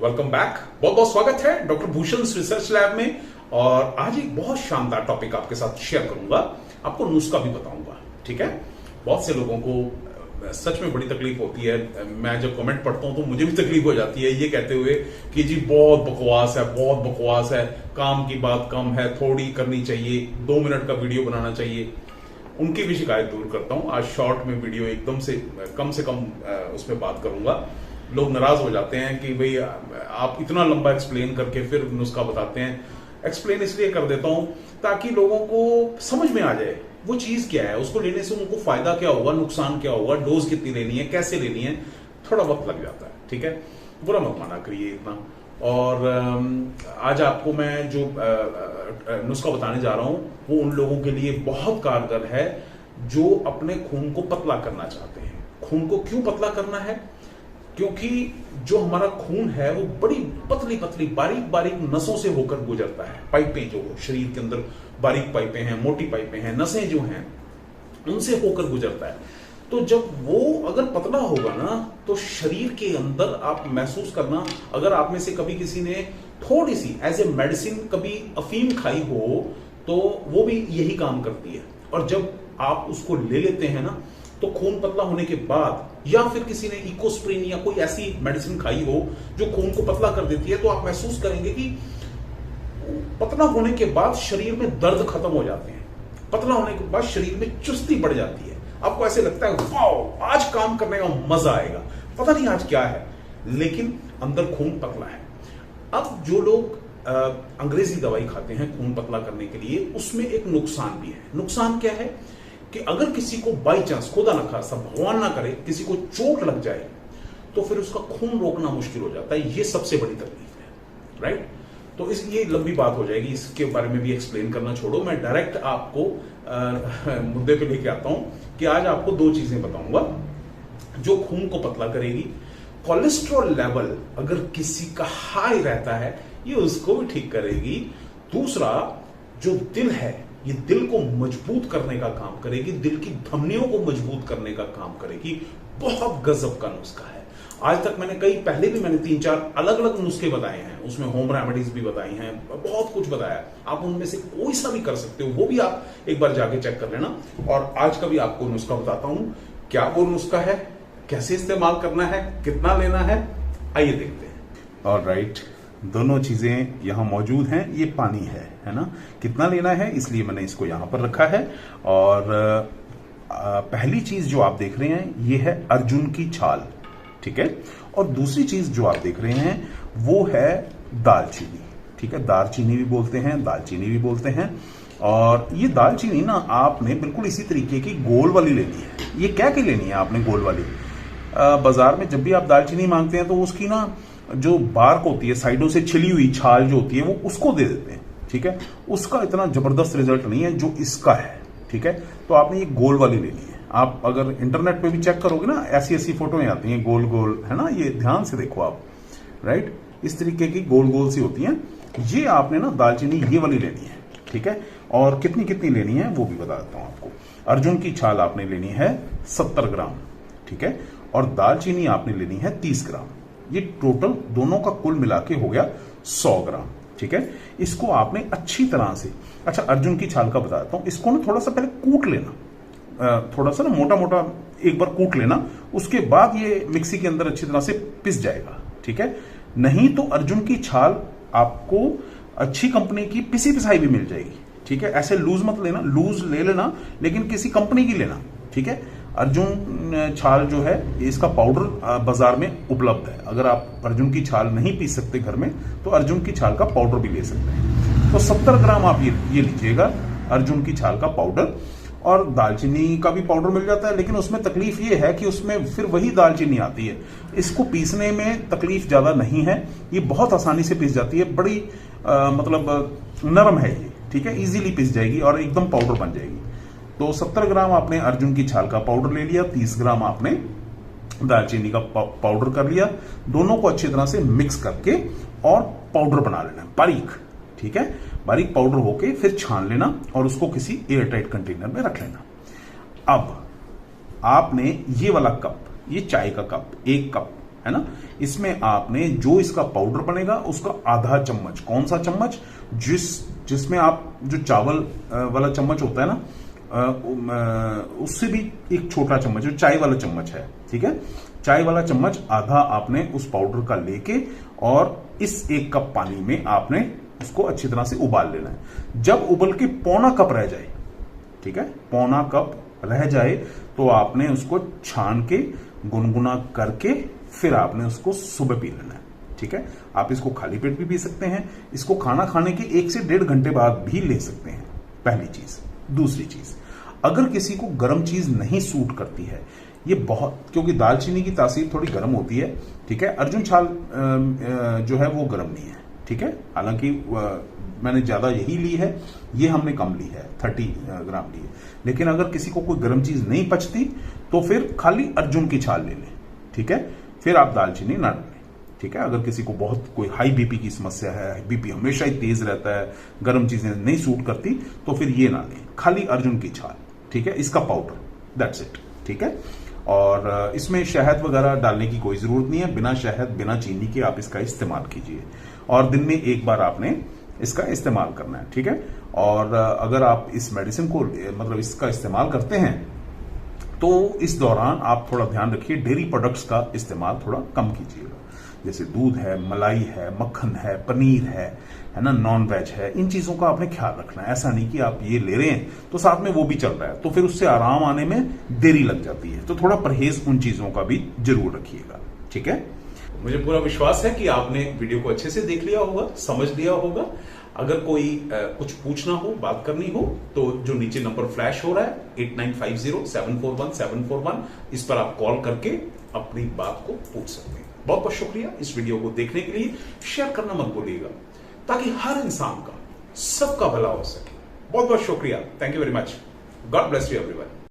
Welcome back. बहुत बहुत स्वागत है डॉक्टर भूषण रिसर्च लैब में। और आज एक बहुत शानदार टॉपिक आपके साथ शेयर करूंगा, आपको नुस्खा भी बताऊंगा। ठीक है, बहुत से लोगों को सच में बड़ी तकलीफ होती है। मैं जब कमेंट पढ़ता हूं तो मुझे भी तकलीफ हो जाती है ये कहते हुए कि जी बहुत बकवास है, बहुत बकवास है, काम की बात कम है, थोड़ी करनी चाहिए, 2 मिनट का वीडियो बनाना चाहिए। उनकी भी शिकायत दूर करता हूं। आज शॉर्ट में वीडियो एकदम से कम उसमें बात करूंगा। लोग नाराज हो जाते हैं कि भाई आप इतना लंबा एक्सप्लेन करके फिर नुस्खा बताते हैं। एक्सप्लेन इसलिए कर देता हूं ताकि लोगों को समझ में आ जाए वो चीज क्या है, उसको लेने से उनको फायदा क्या होगा, नुकसान क्या होगा, डोज कितनी लेनी है, कैसे लेनी है। थोड़ा वक्त लग जाता है, ठीक है, बुरा मत माना करिए इतना। और आज आपको मैं जो नुस्खा बताने जा रहा हूं वो उन लोगों के लिए बहुत कारगर है जो अपने खून को पतला करना चाहते हैं। खून को क्यों पतला करना है? क्योंकि जो हमारा खून है वो बड़ी पतली पतली बारीक बारीक नसों से होकर गुजरता है। पाइपें जो शरीर के अंदर बारीक पाइपें हैं, मोटी पाइपें हैं, नसें जो हैं उनसे होकर गुजरता है। तो जब वो अगर पतला होगा ना तो शरीर के अंदर आप महसूस करना, अगर आप में से कभी किसी ने थोड़ी सी एज ए मेडिसिन कभी अफीम खाई हो तो वो भी यही काम करती है। और जब आप उसको ले लेते हैं ना तो खून पतला होने के बाद, या फिर किसी ने इकोस्प्रिन या कोई ऐसी मेडिसिन खाई हो जो खून को पतला कर देती है, तो आप महसूस करेंगे कि पतला होने के बाद शरीर में दर्द खत्म हो जाते हैं। पतला होने के बाद शरीर में चुस्ती बढ़ जाती है। आपको ऐसे लगता है वाओ आज काम करने का मजा आएगा, पता नहीं आज क्या है, लेकिन अंदर खून पतला है। अब जो लोग अंग्रेजी दवाई खाते हैं खून पतला करने के लिए, उसमें एक नुकसान भी है। नुकसान क्या है कि अगर किसी को बाई चांस, खुदा ना खास्ता, भगवान ना करे, किसी को चोट लग जाए तो फिर उसका खून रोकना मुश्किल हो जाता है। ये सबसे बड़ी तकलीफ है, राइट? तो ये लंबी बात हो जाएगी, इसके बारे में भी एक्सप्लेन करना छोड़ो। मैं डायरेक्ट आपको मुद्दे पे लेके आता हूं कि आज आपको 2 चीजें बताऊंगा जो खून को पतला करेगी। कोलेस्ट्रॉल लेवल अगर किसी का हाई रहता है ये उसको भी ठीक करेगी। दूसरा, जो दिल है ये दिल को मजबूत करने का काम करेगी, दिल की धमनियों को मजबूत करने का काम करेगी। बहुत गजब का नुस्खा है। आज तक मैंने पहले भी मैंने 3-4 अलग अलग नुस्खे बताए हैं, उसमें होम रेमेडीज भी बताई हैं, बहुत कुछ बताया। आप उनमें से कोई सा भी कर सकते हो, वो भी आप एक बार जाके चेक कर लेना। और आज का भी आपको नुस्खा बताता हूं, क्या वो नुस्खा है, कैसे इस्तेमाल करना है, कितना लेना है, आइए देखते हैं। ऑलराइट, दोनों चीजें यहां मौजूद हैं। ये पानी है ना, कितना लेना है इसलिए मैंने इसको यहां पर रखा है। और पहली चीज जो आप देख रहे हैं ये है अर्जुन की छाल, ठीक है। और दूसरी चीज जो आप देख रहे हैं वो है दालचीनी, ठीक है। दालचीनी भी बोलते हैं, दालचीनी भी बोलते हैं। और ये दालचीनी ना आपने बिल्कुल इसी तरीके की गोल वाली लेनी है। ये क्या की लेनी है आपने गोल वाली? बाजार में जब भी आप दालचीनी मांगते हैं तो उसकी ना जो बार्क होती है, साइडों से छिली हुई छाल जो होती है वो उसको दे देते हैं, ठीक है। उसका इतना जबरदस्त रिजल्ट नहीं है जो इसका है, ठीक है। तो आपने ये गोल वाली लेनी है। आप अगर इंटरनेट पे भी चेक करोगे ना, ऐसी ऐसी फोटोएं आती हैं गोल गोल, है ना, ये ध्यान से देखो आप, राइट, इस तरीके की गोल गोल सी होती हैं। ये आपने ना दालचीनी ये वाली लेनी है, ठीक है। और कितनी कितनी लेनी है वो भी बता देता हूं आपको। अर्जुन की छाल आपने लेनी है 70 ग्राम, ठीक है। और दालचीनी आपने लेनी है 30 ग्राम। ये टोटल दोनों का कुल मिला के हो गया 100 ग्राम, ठीक है। इसको आपने अच्छी तरह से, अच्छा अर्जुन की छाल का बता देता हूं, इसको ना थोड़ा सा पहले कूट लेना, थोड़ा सा ना मोटा मोटा एक बार कूट लेना, उसके बाद ये मिक्सी के अंदर अच्छी तरह से पिस जाएगा, ठीक है। नहीं तो अर्जुन की छाल आपको अच्छी कंपनी की पिसी पिसाई भी मिल जाएगी, ठीक है। ऐसे लूज मत लेना, लूज ले लेना लेकिन किसी कंपनी की लेना, ठीक है। अर्जुन छाल जो है इसका पाउडर बाजार में उपलब्ध है। अगर आप अर्जुन की छाल नहीं पी सकते घर में तो अर्जुन की छाल का पाउडर भी ले सकते हैं। तो 70 ग्राम आप ये लीजिएगा अर्जुन की छाल का पाउडर। और दालचीनी का भी पाउडर मिल जाता है, लेकिन उसमें तकलीफ ये है कि उसमें फिर वही दालचीनी आती है। इसको पीसने में तकलीफ ज्यादा नहीं है, ये बहुत आसानी से पीस जाती है, बड़ी मतलब नरम है ये, ठीक है, इजीली पीस जाएगी और एकदम पाउडर बन जाएगी। तो 70 ग्राम आपने अर्जुन की छाल का पाउडर ले लिया, 30 ग्राम आपने दालचीनी का पाउडर कर लिया। दोनों को अच्छी तरह से मिक्स करके और पाउडर बना लेना बारीक, ठीक है। बारीक पाउडर होके फिर छान लेना और उसको किसी एयरटाइट कंटेनर में रख लेना। अब आपने ये वाला कप, ये चाय का कप, 1 कप है ना। इसमें आपने जो इसका पाउडर बनेगा उसका आधा चम्मच, कौन सा चम्मच, जिसमें आप जो चावल वाला चम्मच होता है ना, उससे भी एक छोटा चम्मच, जो चाय वाला चम्मच है, ठीक है, चाय वाला चम्मच आधा आपने उस पाउडर का लेके और इस 1 कप पानी में आपने उसको अच्छी तरह से उबाल लेना है। जब उबल के पौना कप रह जाए, ठीक है, पौना कप रह जाए तो आपने उसको छान के गुनगुना करके फिर आपने उसको सुबह पी लेना है, ठीक है। आप इसको खाली पेट भी पी सकते हैं, इसको खाना खाने के 1 से 1.5 घंटे बाद भी ले सकते हैं, पहली चीज। दूसरी चीज, अगर किसी को गर्म चीज नहीं सूट करती है, ये बहुत, क्योंकि दालचीनी की तासीर थोड़ी गर्म होती है, ठीक है, अर्जुन छाल जो है वो गर्म नहीं है, ठीक है, हालांकि मैंने ज्यादा यही ली है, ये हमने कम ली है, 30 ग्राम ली है। लेकिन अगर किसी को कोई गर्म चीज नहीं पचती तो फिर खाली अर्जुन की छाल ले लें, ठीक है, फिर आप दालचीनी ना डालें, ठीक है। अगर किसी को बहुत कोई हाई बीपी की समस्या है, बीपी हमेशा ही तेज रहता है, गर्म चीजें नहीं सूट करती, तो फिर ये ना लें, खाली अर्जुन की छाल, ठीक है, इसका पाउडर, दैट्स इट, ठीक है। और इसमें शहद वगैरह डालने की कोई जरूरत नहीं है, बिना शहद बिना चीनी के आप इसका इस्तेमाल कीजिए और दिन में 1 बार आपने इसका इस्तेमाल करना है, ठीक है। और अगर आप इस मेडिसिन को मतलब इसका इस्तेमाल करते हैं तो इस दौरान आप थोड़ा ध्यान रखिए, डेयरी प्रोडक्ट्स का इस्तेमाल थोड़ा कम कीजिएगा, जैसे दूध है, मलाई है, मक्खन है, पनीर है ना, नॉन वेज है, इन चीजों का आपने ख्याल रखना है। ऐसा नहीं कि आप ये ले रहे हैं तो साथ में वो भी चल रहा है, तो फिर उससे आराम आने में देरी लग जाती है, तो थोड़ा परहेज उन चीजों का भी जरूर रखिएगा, ठीक है। मुझे पूरा विश्वास है कि आपने वीडियो को अच्छे से देख लिया होगा, समझ लिया होगा। अगर कोई कुछ पूछना हो, बात करनी हो, तो जो नीचे नंबर फ्लैश हो रहा है 8950741741, इस पर आप कॉल करके अपनी बात को पूछ सकते हैं। बहुत बहुत शुक्रिया इस वीडियो को देखने के लिए, शेयर करना मत भूलिएगा ताकि हर इंसान का, सबका भला हो सके। बहुत बहुत शुक्रिया, thank you very much, God bless you everyone.